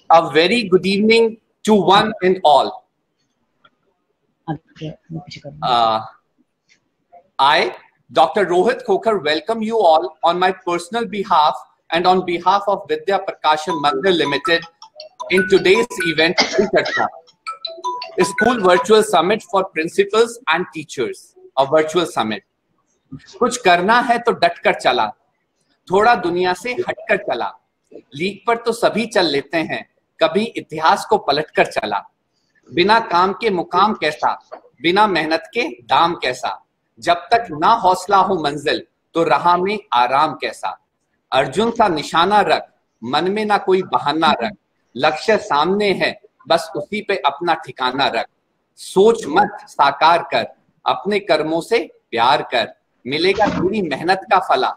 A very good evening to one and all. I, Dr. Rohit Khokar, welcome you all on my personal behalf and on behalf of Vidya Prakashan Mandir Limited in today's event, a school virtual summit for principals and teachers. A virtual summit. कुछ करना है तो डट कर चला, थोड़ा दुनिया से हटकर चला, लीक पर तो सभी चल लेते हैं, कभी इतिहास को पलटकर चला, बिना काम के मुकाम कैसा, बिना मेहनत के दाम कैसा, जब तक ना हौसला हो मंजिल तो राह में आराम कैसा, अर्जुन सा निशाना रख, मन में ना कोई बहाना रख, लक्ष्य सामने है बस उसी पे अपना ठिकाना रख, सोच मत साकार कर, अपने कर्मों से प्यार कर, मिलेगा पूरी मेहनत का फला,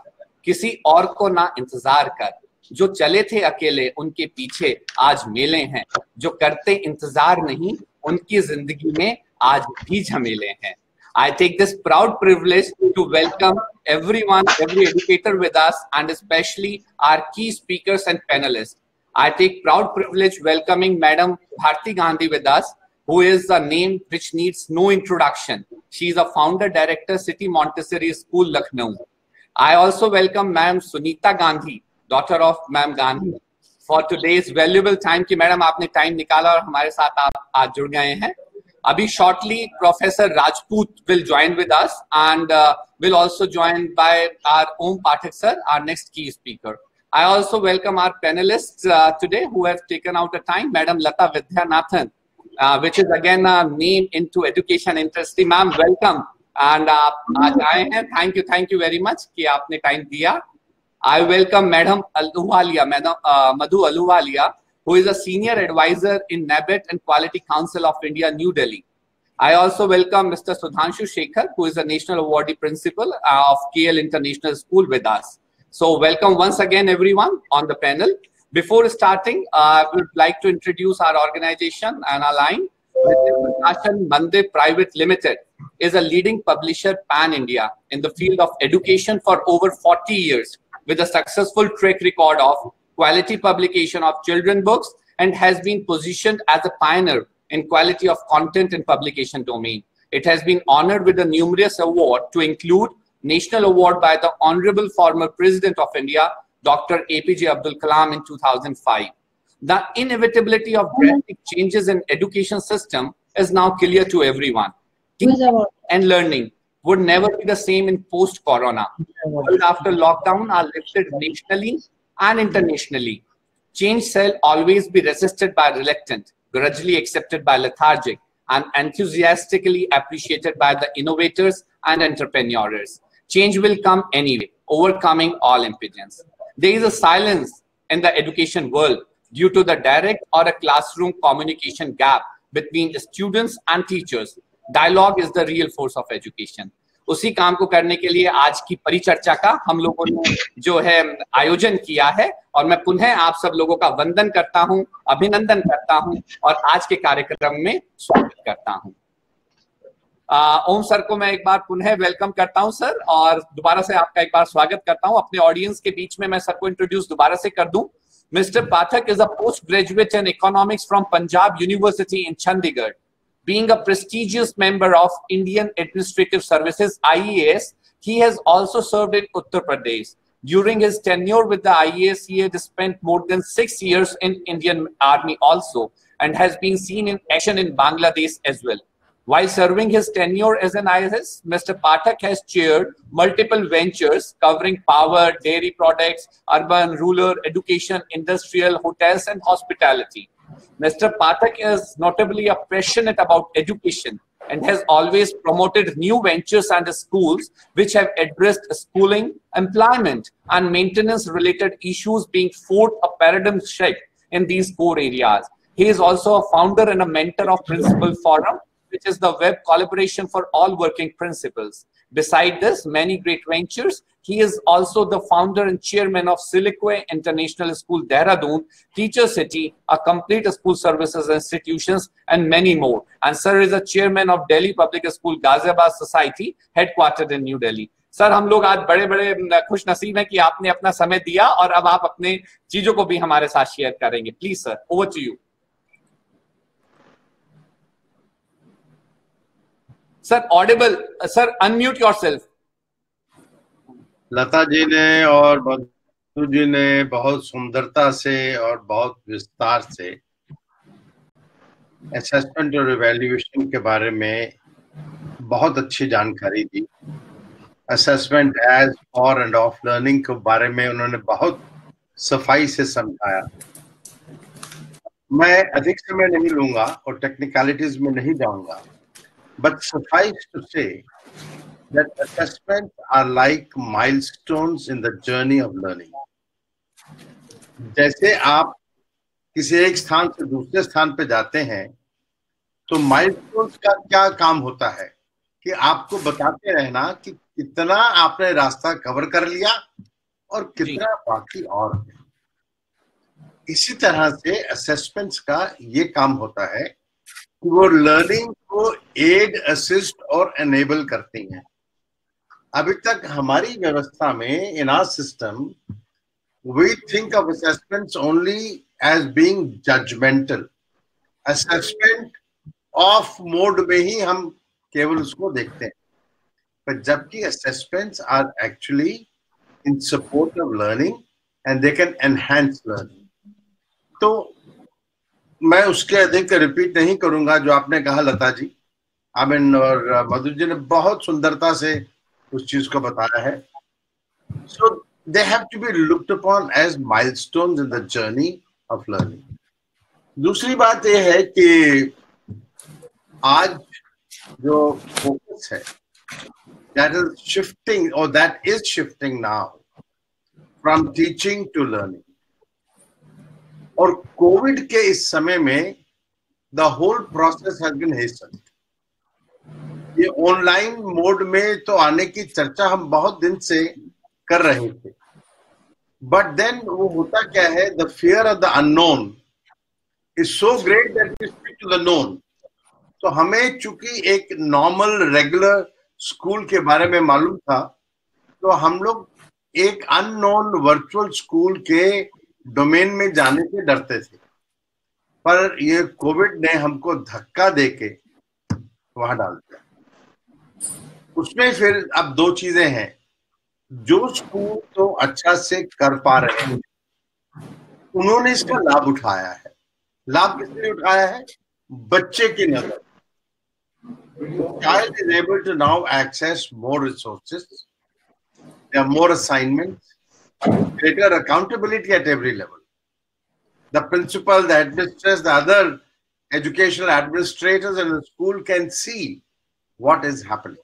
किसी और को ना इंतजार कर, जो चले थे अकेले उनके पीछे आज मेले हैं, जो करते इंतजार नहीं उनकी जिंदगी में आज भी झमेले हैं. I take this proud privilege to welcome everyone, every educator with us, and especially our key speakers and panelists. I take proud privilege welcoming Madam Bharti Gandhi with us, who is a name which needs no introduction. She is a founder director, City Montessori School, Lucknow. I also welcome Ma'am Sunita Gandhi, daughter of Ma'am Gandhi, for today's valuable time. कि madam आपने time निकाला और हमारे साथ आप आज जुड़ गए हैं. Abhi shortly, Professor Rajput will join with us, and will also join by our Om Pathak sir, our next key speaker. I also welcome our panelists today who have taken out a time. Madam Lata Vidyanathan, which is again a name into education industry. Ma'am, welcome. And aaj aaye hain. Thank you very much कि आपने time दिया. I welcome Madam Aluwalia, Madam Madhu Aluwalia, who is a senior advisor in NABET and Quality Council of India, New Delhi. I also welcome Mr. Sudhanshu Shekhar, who is a national awardee principal of KL International School with us. So welcome once again, everyone on the panel. Before starting, I would like to introduce our organization and our line. Vidya Prakashan Mandir Private Limited is a leading publisher pan-India in the field of education for over 40 years with a successful track record of quality publication of children books, and has been positioned as a pioneer in quality of content and publication domain. It has been honored with a numerous award to include National Award by the Honorable former President of India, Dr. APJ Abdul Kalam in 2005. The inevitability of drastic changes in education system is now clear to everyone. Teaching and learning would never be the same in post-corona. World after lockdown are lifted nationally and internationally. Change shall always be resisted by reluctant, grudgingly accepted by lethargic, and enthusiastically appreciated by the innovators and entrepreneurs. Change will come anyway, overcoming all impediments. There is a silence in the education world due to the direct or a classroom communication gap between students and teachers. Dialogue is the real force of education. उसी काम को करने के लिए आज की परिचर्चा का हम लोगों ने जो है आयोजन किया है, और मैं पुनः आप सब लोगों का वंदन करता हूं, अभिनंदन करता हूं और आज के कार्यक्रम में स्वागत करता हूं. ओम सर को मैं एक बार पुनः वेलकम करता हूं सर, और दोबारा से आपका एक बार स्वागत करता हूं. अपने ऑडियंस के बीच में मैं सर को इंट्रोड्यूस दोबारा से कर दूं. Mister Pathak is a post graduate in economics from Punjab university in Chandigarh. Being a prestigious member of Indian Administrative Services (IAS), he has also served in Uttar Pradesh. During his tenure with the IAS, he had spent more than 6 years in Indian Army also, and has been seen in action in Bangladesh as well. While serving his tenure as an IAS, Mr. Pathak has chaired multiple ventures covering power, dairy products, urban, rural, education, industrial, hotels, and hospitality. Mr. Pathak is notably passionate about education and has always promoted new ventures and schools which have addressed schooling, employment, and maintenance-related issues, being forth a paradigm shift in these core areas. He is also a founder and a mentor of Principal Forum, which is the web collaboration for all working principals. Beside this, many great ventures, he is also the founder and chairman of Silique International School, Dehradun, Teacher City, a complete school services institutions, and many more. And sir is a chairman of Delhi Public School Ghaziabad Society, headquartered in New Delhi. Sir हम लोग आज बड़े बड़े खुश नसीब हैं कि आपने अपना समय दिया और अब आप अपने चीजों को भी हमारे साथ शेयर करेंगे। Please sir, over to you. Sir audible, sir unmute yourself. Lata ji ने और मधु जी ने बहुत सुंदरता से और बहुत विस्तार से असेसमेंट और इवैल्यूएशन के बारे में बहुत अच्छी जानकारी दी। Assessment as for and of learning के बारे में उन्होंने बहुत सफाई से समझाया। मैं अधिक समय नहीं लूंगा और टेक्निकलिटीज में नहीं जाऊंगा, but suffice to say that assessments are like milestones in the journey of learning. जैसे आप किसी एक स्थान से दूसरे स्थान पे जाते हैं तो माइलस्टोन्स का क्या काम होता है कि आपको बताते रहना कि कितना आपने रास्ता कवर कर लिया और कितना बाकी और है। इसी तरह से असेसमेंट्स का ये काम होता है कि वो लर्निंग को एड, असिस्ट और एनेबल करती हैं। अभी तक हमारी व्यवस्था में, in our system, we think of assessments only as being judgmental. Assessment of mode में ही हम केवल उसको देखते हैं, पर जबकि assessments are actually in support of learning and they can enhance learning. तो मैं उसके अधिक रिपीट नहीं करूंगा जो आपने कहा लता जी, आमिन और मधु जी ने बहुत सुंदरता से उस चीज को बताया है। So they have to be looked upon as milestones in the journey of learning. दूसरी बात यह है कि आज जो फोकस है, that is shifting now from teaching to learning. और कोविड के इस समय में the whole process has been hastened. ये ऑनलाइन मोड में तो आने की चर्चा हम बहुत दिन से कर रहे थे, बट देन वो होता क्या है, the fear of the unknown is so great that we speak to the known. तो हमें चूंकि एक नॉर्मल रेगुलर स्कूल के बारे में मालूम था, तो हम लोग एक अननोन वर्चुअल स्कूल के डोमेन में जाने से डरते थे, पर ये कोविड ने हमको धक्का देके वहां डाल दिया। उसमें फिर अब दो चीजें हैं, जो स्कूल तो अच्छा से कर पा रहे हैं उन्होंने इसका लाभ उठाया है। लाभ किसने उठाया है? बच्चे की नजर। Child is able to now access more resources, there are more assignments, greater accountability at every level. The principal, the administrators, the other educational administrators in the school can see what is happening.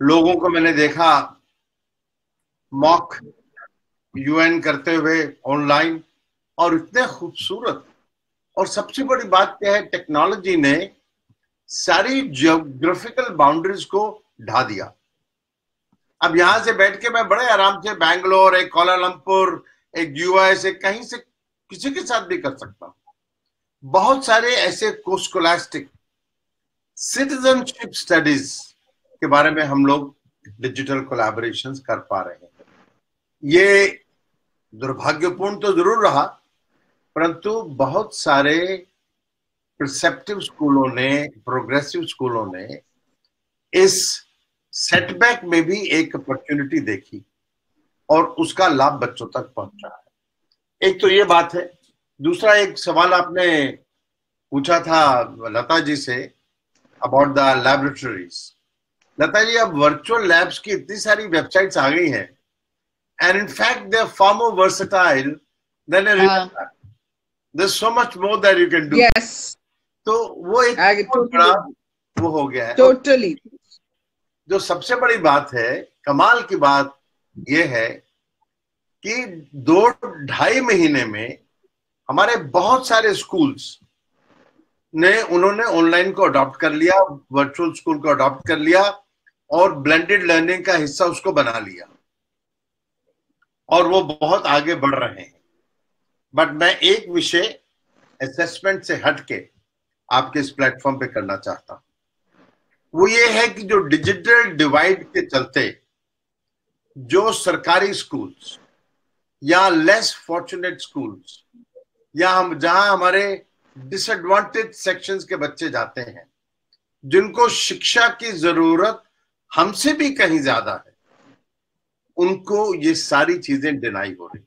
लोगों को मैंने देखा mock UN करते हुए online, और इतने खूबसूरत। और सबसे बड़ी बात क्या है, टेक्नोलॉजी ने सारी जियोग्राफिकल बाउंड्रीज को ढा दिया। अब यहां से बैठ के मैं बड़े आराम से बैंगलोर, एक कोलालमपुर, एक यूएस, एक कहीं से किसी के साथ भी कर सकता हूं। बहुत सारे ऐसे कोस्कोलास्टिक सिटीजनशिप स्टडीज के बारे में हम लोग डिजिटल कोलैबोरेशंस कर पा रहे हैं। ये दुर्भाग्यपूर्ण तो जरूर रहा, परंतु बहुत सारे प्रिसेप्टिव स्कूलों ने, प्रोग्रेसिव स्कूलों ने इस सेटबैक में भी एक अपॉर्चुनिटी देखी और उसका लाभ बच्चों तक पहुंचा है। एक तो ये बात है। दूसरा एक सवाल आपने पूछा था Lata ji say about the laboratories. Lata ji, अब वर्चुअल लैब्स की इतनी सारी वेबसाइट्स आ गई हैं, and in fact they're far more versatile than a real lab. There's so much more that you can do. Yes. तो वो एक बड़ा वो हो गया है। Totally. जो सबसे बड़ी बात है, कमाल की बात ये है कि 2-2.5 महीने में हमारे बहुत सारे स्कूल्स ने उन्होंने ऑनलाइन को अडॉप्ट कर लिया, वर्चुअल स्कूल को अडॉप्ट कर लिया और ब्लेंडेड लर्निंग का हिस्सा उसको बना लिया, और वो बहुत आगे बढ़ रहे हैं। बट मैं एक विषय असेसमेंट से हटके आपके इस प्लेटफॉर्म पे करना चाहता हूं। वो ये है कि जो डिजिटल डिवाइड के चलते जो सरकारी स्कूल्स या लेस फॉर्चुनेट स्कूल्स या हम जहां हमारे डिसएडवांटेज सेक्शंस के बच्चे जाते हैं, जिनको शिक्षा की जरूरत हमसे भी कहीं ज्यादा है, उनको ये सारी चीजें डिनाई हो रही।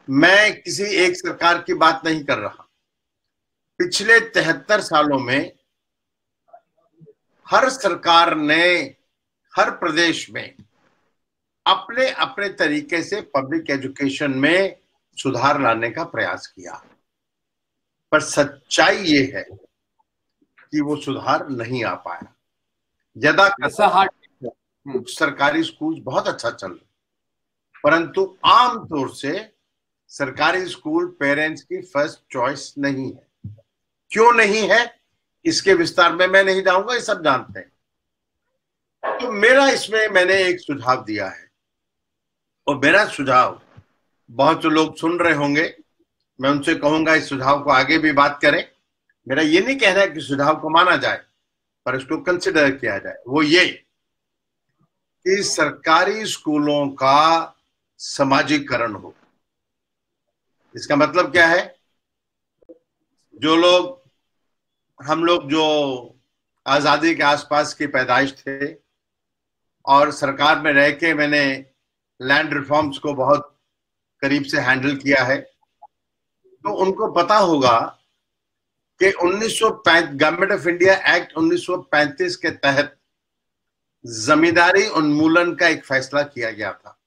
मैं किसी एक सरकार की बात नहीं कर रहा। पिछले 73 सालों में हर सरकार ने हर प्रदेश में अपने अपने तरीके से पब्लिक एजुकेशन में सुधार लाने का प्रयास किया, पर सच्चाई ये है कि वो सुधार नहीं आ पाया। ज्यादा कुछ सरकारी स्कूल बहुत अच्छा चल रहे, परंतु आमतौर से सरकारी स्कूल पेरेंट्स की फर्स्ट चॉइस नहीं है। क्यों नहीं है, इसके विस्तार में मैं नहीं जाऊंगा, ये सब जानते हैं। तो मेरा इसमें मैंने एक सुझाव दिया है, और मेरा सुझाव बहुत से लोग सुन रहे होंगे, मैं उनसे कहूंगा इस सुझाव को आगे भी बात करें। मेरा ये नहीं कहना है कि सुझाव को माना जाए, पर इसको कंसिडर किया जाए। वो ये कि सरकारी स्कूलों का सामाजिकरण हो। इसका मतलब क्या है, जो लोग हम लोग जो आजादी के आसपास की पैदाइश थे और सरकार में रह के मैंने लैंड रिफॉर्म्स को बहुत करीब से हैंडल किया है, तो उनको पता होगा कि 1935 गवर्नमेंट ऑफ इंडिया एक्ट 1935 के तहत जमींदारी उन्मूलन का एक फैसला किया गया था।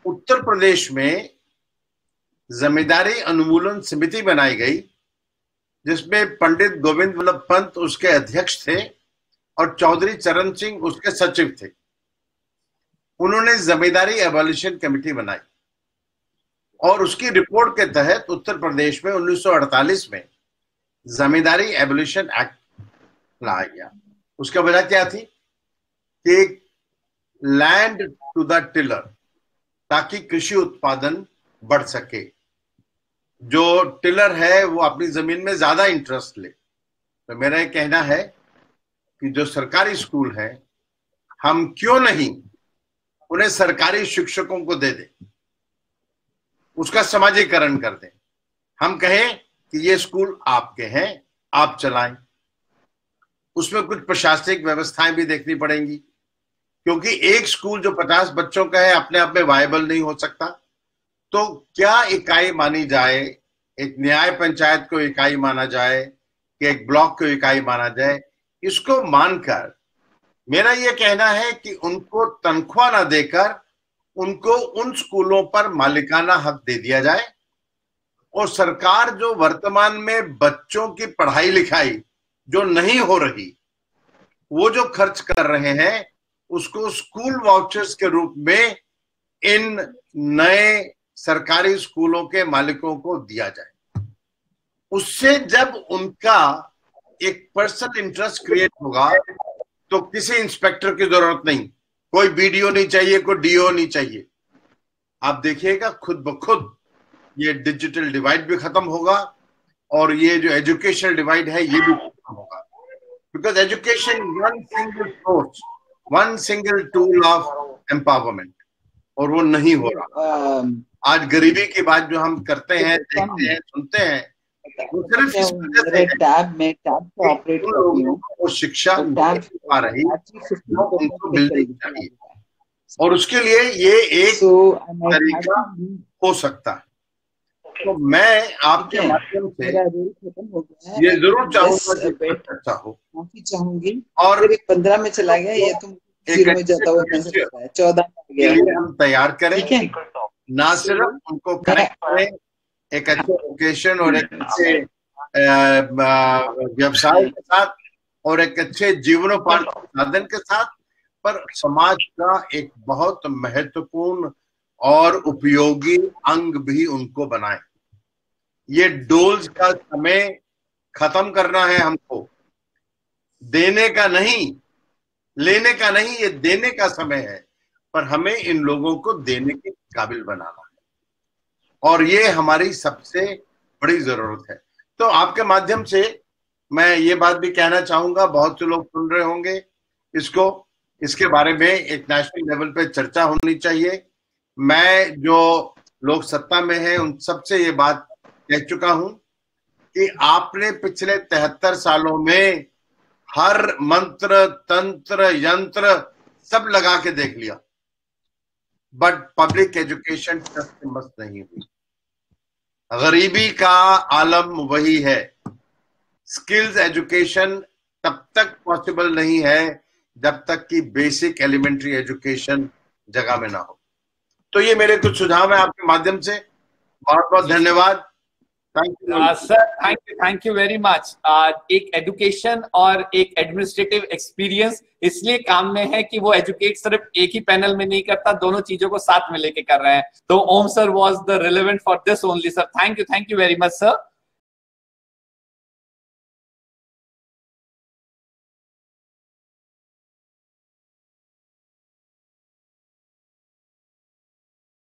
उत्तर प्रदेश में जमींदारी उन्मूलन समिति बनाई गई, जिसमें पंडित गोविंद वल्लभ पंत उसके अध्यक्ष थे और चौधरी चरण सिंह उसके सचिव थे। उन्होंने जमींदारी एबॉलिशन कमेटी बनाई और उसकी रिपोर्ट के तहत उत्तर प्रदेश में 1948 में जमींदारी एबॉलिशन एक्ट लाया गया। उसका वजह क्या थी कि लैंड टू द टिलर, ताकि कृषि उत्पादन बढ़ सके। जो टिलर है वो अपनी जमीन में ज्यादा इंटरेस्ट ले। तो मेरा ये कहना है कि जो सरकारी स्कूल है, हम क्यों नहीं उन्हें सरकारी शिक्षकों को दे दें, उसका समाजीकरण कर दें। हम कहें कि ये स्कूल आपके हैं, आप चलाएं। उसमें कुछ प्रशासनिक व्यवस्थाएं भी देखनी पड़ेंगी, क्योंकि एक स्कूल जो 50 बच्चों का है अपने आप में वायबल नहीं हो सकता। तो क्या इकाई मानी जाए, एक न्याय पंचायत को इकाई माना जाए कि एक ब्लॉक को इकाई माना जाए, इसको मानकर मेरा यह कहना है कि उनको तनख्वाह ना देकर उनको उन स्कूलों पर मालिकाना हक दे दिया जाए, और सरकार जो वर्तमान में बच्चों की पढ़ाई लिखाई जो नहीं हो रही, वो जो खर्च कर रहे हैं, उसको स्कूल वाउचर्स के रूप में इन नए सरकारी स्कूलों के मालिकों को दिया जाए। उससे जब उनका एक पर्सनल इंटरेस्ट क्रिएट होगा, तो किसी इंस्पेक्टर की जरूरत नहीं, कोई बीडीओ नहीं चाहिए, कोई डीओ नहीं चाहिए। आप देखिएगा खुद ब खुद ये डिजिटल डिवाइड भी खत्म होगा, और ये जो एजुकेशनल डिवाइड है ये भी खत्म होगा। Because education one single source, one single tool of empowerment, और वो नहीं हो रहा। आज गरीबी की बात जो हम करते हैं, देखते हैं, सुनते हैं, वो सिर्फ इस वजह से टैब को ऑपरेट करती हूँ, वो शिक्षा नहीं पा रही, वो उनको मिलनी चाहिए, और उसके लिए ये एक तरीका हो सकता है। तो मैं आपके माध्यम से ये जरूर चाहूंगा कि अच्छा हो, और 15 में चला गया, ये तुम में जाता हुआ 14 के लिए हम तैयार करें, ना सिर्फ उनको कनेक्ट करें एक अच्छे लोकेशन और एक अच्छे व्यवसाय के साथ और एक अच्छे जीवनोपार्जन साधन के साथ, पर समाज का एक बहुत महत्वपूर्ण और उपयोगी अंग भी उनको बनाए। ये डोल्स का समय खत्म करना है हमको, देने का नहीं, लेने का नहीं, ये देने का समय है, पर हमें इन लोगों को देने के काबिल बनाना है, और ये हमारी सबसे बड़ी जरूरत है। तो आपके माध्यम से मैं ये बात भी कहना चाहूंगा, बहुत से लोग सुन रहे होंगे इसको, इसके बारे में एक नेशनल लेवल पे चर्चा होनी चाहिए। मैं जो लोग सत्ता में हैं उन सबसे ये बात कह चुका हूं कि आपने पिछले 73 सालों में हर मंत्र तंत्र यंत्र सब लगा के देख लिया, बट पब्लिक एजुकेशन टस मस्त नहीं हुई। गरीबी का आलम वही है। स्किल्स एजुकेशन तब तक पॉसिबल नहीं है जब तक कि बेसिक एलिमेंट्री एजुकेशन जगह में ना हो। तो ये मेरे कुछ सुझाव है आपके माध्यम से। बहुत बहुत धन्यवाद। Sir thank you very much. एक एजुकेशन और एक एडमिनिस्ट्रेटिव एक्सपीरियंस इसलिए काम में है कि वो एजुकेट सिर्फ एक ही पैनल में नहीं करता, दोनों चीजों को साथ में लेके कर रहे हैं। तो Om sir was the relevant for this only sir. Thank you very much sir.